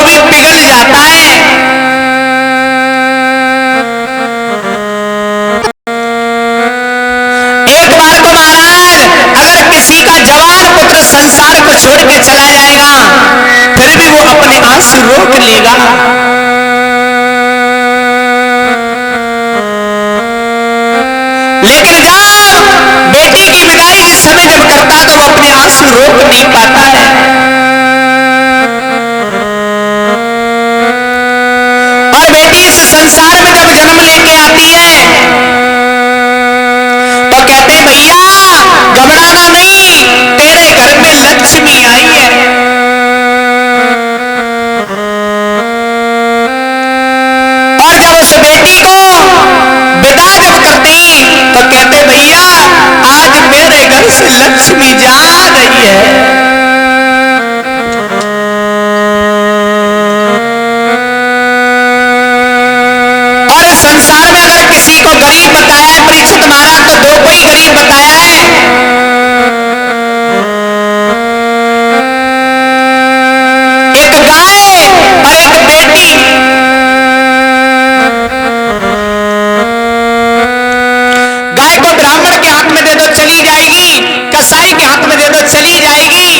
भी पिघल जाता है। एक बार को महाराज अगर किसी का जवान पुत्र संसार को छोड़ के चला जाएगा फिर भी वो अपने आंसू रोक लेगा। लेकिन जब बेटी की विदाई जिस समय जब करता है तो वो अपने आंसू रोक नहीं पाता है। और बेटी इस संसार में जब जन्म लेके आती है तो कहते भैया घबराना नहीं, तेरे घर में लक्ष्मी आई है। और जब उस बेटी को विदा जब करती तो कहते भैया आज मेरे घर से लक्ष्मी जा रही है। और इस संसार में अगर किसी को गरीब बताया है परीक्षित महाराज तो दो को ही गरीब बताया है। एक गाय और एक बेटी। गाय को ब्राह्मण के हाथ में दे दो चली जाएगी, कसाई के हाथ में दे दो चली जाएगी।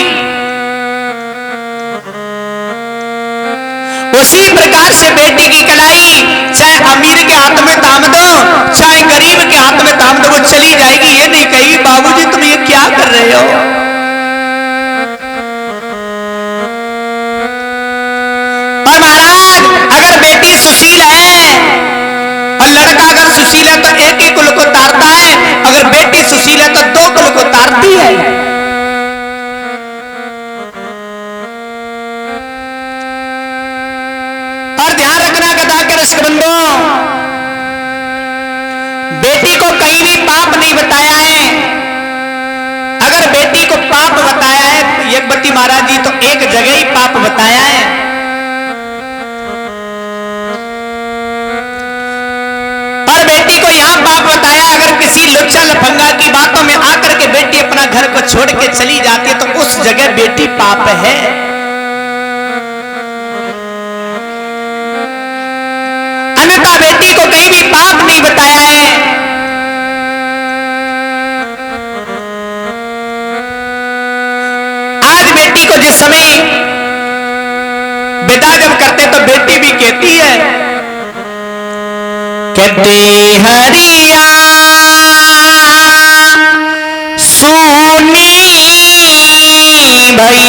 उसी प्रकार से बेटी की कलाई चाहे अमीर के हाथ में थाम दो चाहे गरीब के हाथ में थाम दो वो चली जाएगी। ये नहीं कहेगी बाबूजी तुम ये क्या कर रहे हो। और महाराज अगर बेटी सुशील है और लड़का अगर सुशील है तो एक ही कुल को तारता है, अगर बेटी सुशील है तो दो कुल को तारती है। और ध्यान रखना गदा के रसिकबंधो, बेटी को कहीं भी पाप नहीं बताया है। अगर बेटी को पाप बताया है तो यज्ञवती महाराज जी तो एक जगह ही पाप बताया है। और बेटी को यहां पाप बताया अगर किसी लुच्चा लफंगा की बातों में आकर के बेटी अपना घर को छोड़ के चली जाती है तो उस जगह बेटी पाप है। अन्यथा बेटी को कहीं भी पाप नहीं बताया है। आज बेटी को जिस समय विदा जब करते तो बेटी भी कहती है, कहते हरिया सुनी भई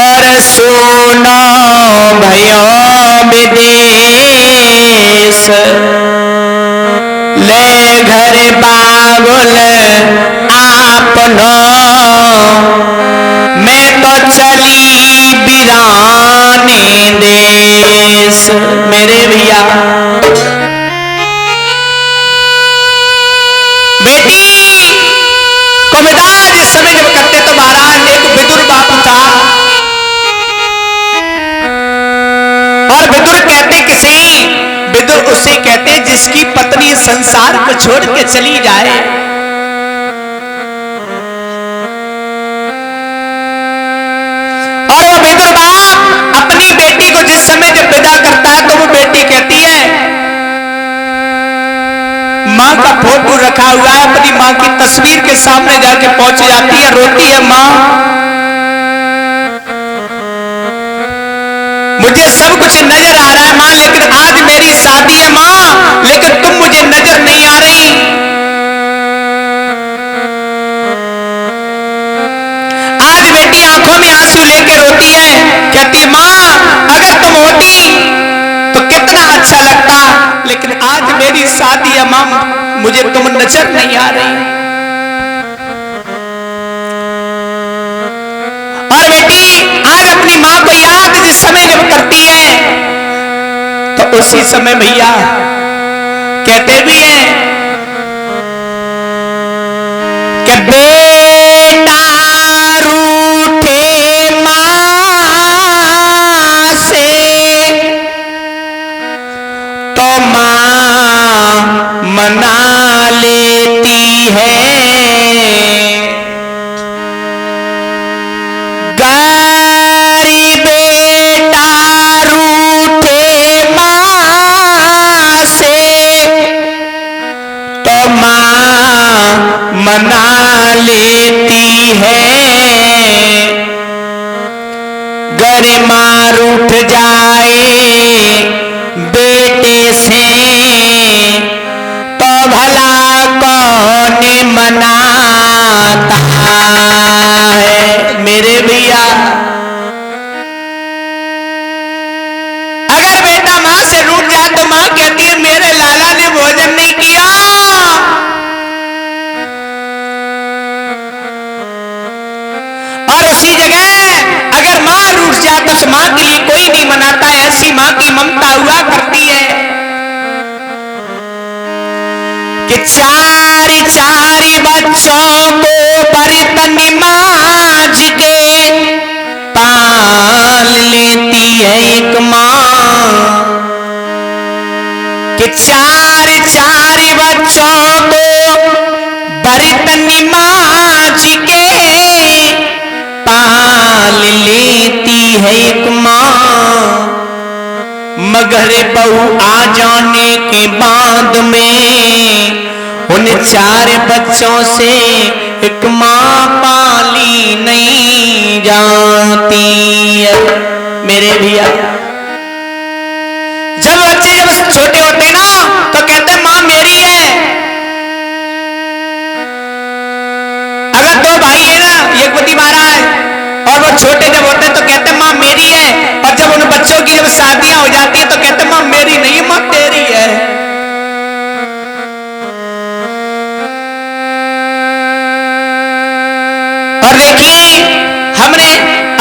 और सुनो भयो विदेश ले घर बाबुल आपनो मैं तो चली बिराने देश। मेरे भैया बेटी को विदा जिस समय जब करते तो महाराज एक विदुर बापू था और विदुर कहते किसे, विदुर उसे कहते जिसकी पत्नी संसार को छोड़ के चली जाए। और वो विदुर बाप अपनी बेटी को जिस समय जब विदा करता है तो वो बेटी कहती है, माँ का फोटो रखा हुआ है अपनी माँ की तस्वीर के सामने जाके पहुंच जाती है, रोती है, माँ मुझे सब कुछ नजर आ रहा है माँ लेकिन आज मेरी शादी है माँ लेकिन तुम मुझे नजर नहीं आ रही। आज बेटी आंखों में आंसू लेके रोती है, कहती माँ अगर तुम होती तो कितना अच्छा लगता लेकिन आज मेरी शादी है माँ मुझे तुम नजर नहीं आ रही। और बेटी आज अपनी माँ को याद जिस समय जब करती है तो उसी समय भैया कहते भी हैं कि बेटा रूठे माँ से तो माँ मना लेती है, गारी मना लेती है, गर मार उठ जाए बेटे से तो भला कौन मनाता है। मेरे भैया अगर बेटा माँ से रूठ जाए तो माँ कहती है मेरे लाला ने भोजन नहीं किया। और उसी जगह अगर माँ रूठ जाए तो उस माँ के लिए कोई नहीं मनाता। ऐसी माँ की ममता हुआ करती है कि चार चार बच्चों को बर्तन मांज के पाल लेती है एक माँ, कि चार चार बच्चों को बर्तन मांज के पाल लेती है एक माँ, मगर बहू आ जाने के बाद में उन चार बच्चों से एक माँ पाली नहीं जाती है। मेरे भैया जब बच्चे जब छोटे होते ना तो कहते माँ मेरी है। अगर दो भाई है ना एक पति महाराज और वो छोटे जब होते तो कहते माँ मेरी है, और जब उन बच्चों की जब शादियां हो जाती है तो कहते माँ मेरी नहीं माँ तेरी है। और देखिए हमने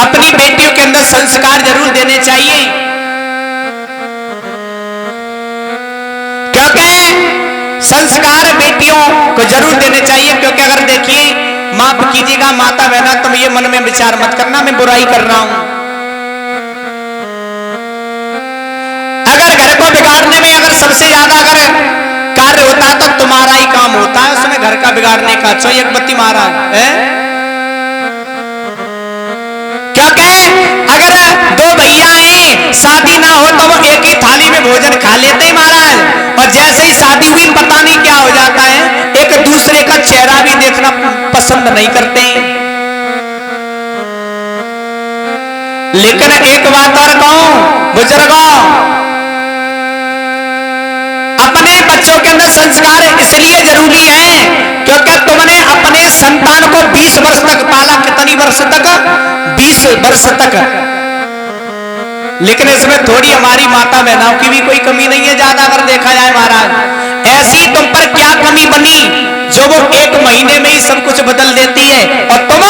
अपनी बेटियों के अंदर संस्कार जरूर देने चाहिए, क्योंकि संस्कार बेटियों को जरूर देने चाहिए। क्योंकि अगर देखिए माफ कीजिएगा माता बहना तुम ये मन में विचार मत करना मैं बुराई कर रहा हूं। अगर घर को बिगाड़ने में अगर सबसे ज्यादा अगर कार्य होता है तो तुम्हारा ही काम होता है उसमें घर का बिगाड़ने का। अच्छा एक बत्ती महाराज है, क्योंकि अगर दो भैया हैं शादी ना हो तो वो एक ही थाली में भोजन खा लेते हैं महाराज, और जैसे ही शादी हुई पता नहीं क्या हो जाता है, एक दूसरे का चेहरा भी देखना पसंद नहीं करते। लेकिन एक बात और कहूं बुजुर्गों, अपने बच्चों के अंदर संस्कार इसलिए जरूरी है क्योंकि तुमने अपने संतान को 20 वर्ष तक पाला। कितनी वर्ष तक? 20 वर्ष तक। लेकिन इसमें थोड़ी हमारी माता बहनों की भी कोई कमी नहीं है ज्यादा अगर देखा जाए महाराज। ऐसी तुम पर क्या कमी बनी जो वो 1 महीने में ही सब कुछ बदल देती है और तुम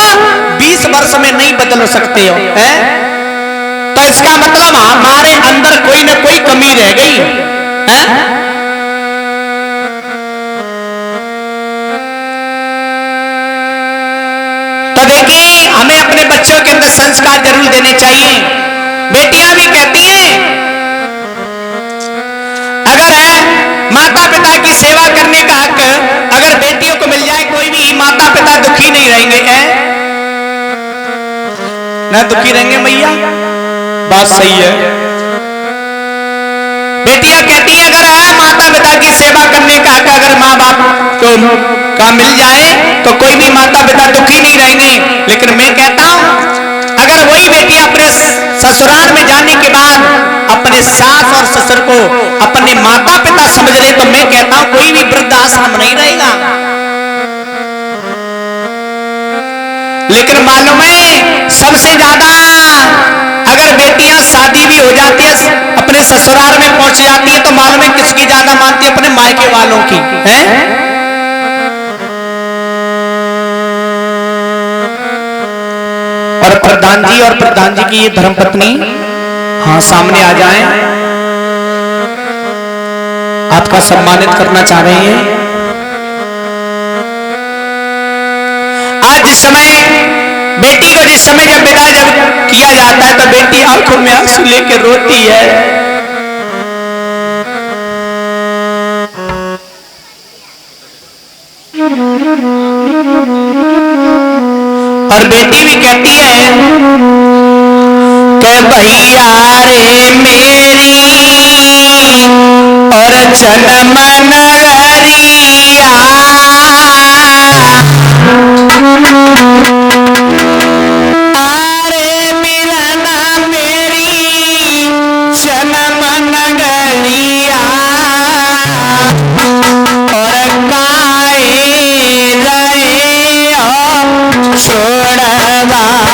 20 वर्ष में नहीं बदल सकते हो है? तो इसका मतलब हमारे अंदर कोई ना कोई कमी रह गई है? तो देखिए हमें अपने बच्चों के अंदर संस्कार जरूर देने चाहिए। बेटियां भी कहती हैं अगर माता पिता की सेवा करने का हक अगर बेटियों को मिल जाए कोई भी माता पिता दुखी नहीं रहेंगे। ना दुखी रहेंगे मैया, बात सही है। बेटियां कहती हैं अगर माता पिता की सेवा करने का हक अगर माँ बाप को का मिल जाए तो कोई भी माता पिता दुखी नहीं रहेंगे। लेकिन मैं कहता हूं अगर वही बेटी अपने ससुराल में जाने के बाद अपने सास और ससुर को अपने माता पिता समझ ले तो मैं कहता हूं कोई भी वृद्धाश्रम नहीं रहेगा। लेकिन मालूम है सबसे ज्यादा अगर बेटियां शादी भी हो जाती है अपने ससुराल में पहुंच जाती है तो मालूम है किसकी ज्यादा मानती है? अपने मायके वालों की है। और प्रधान जी और प्रधान जी की ये धर्मपत्नी हाँ सामने आ जाएं, आपका सम्मानित करना चाह रहे हैं। आज जिस समय बेटी को जिस समय जब विदा जब किया जाता है तो बेटी आंखों में आंसू लेकर रोती है। और बेटी भी कहती है कि भैया रे मेरी और जन्म नगरिया आरे मिलना मेरी जन्म नगरिया और काए रहे हो छोड़वाए।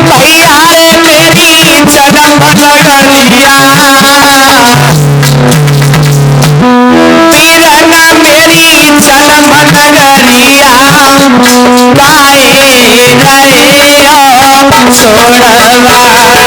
भैया रे मेरी जन्म नगरिया वीरना मेरी जन्म नगरिया काहे रहे हो छोड़वाए।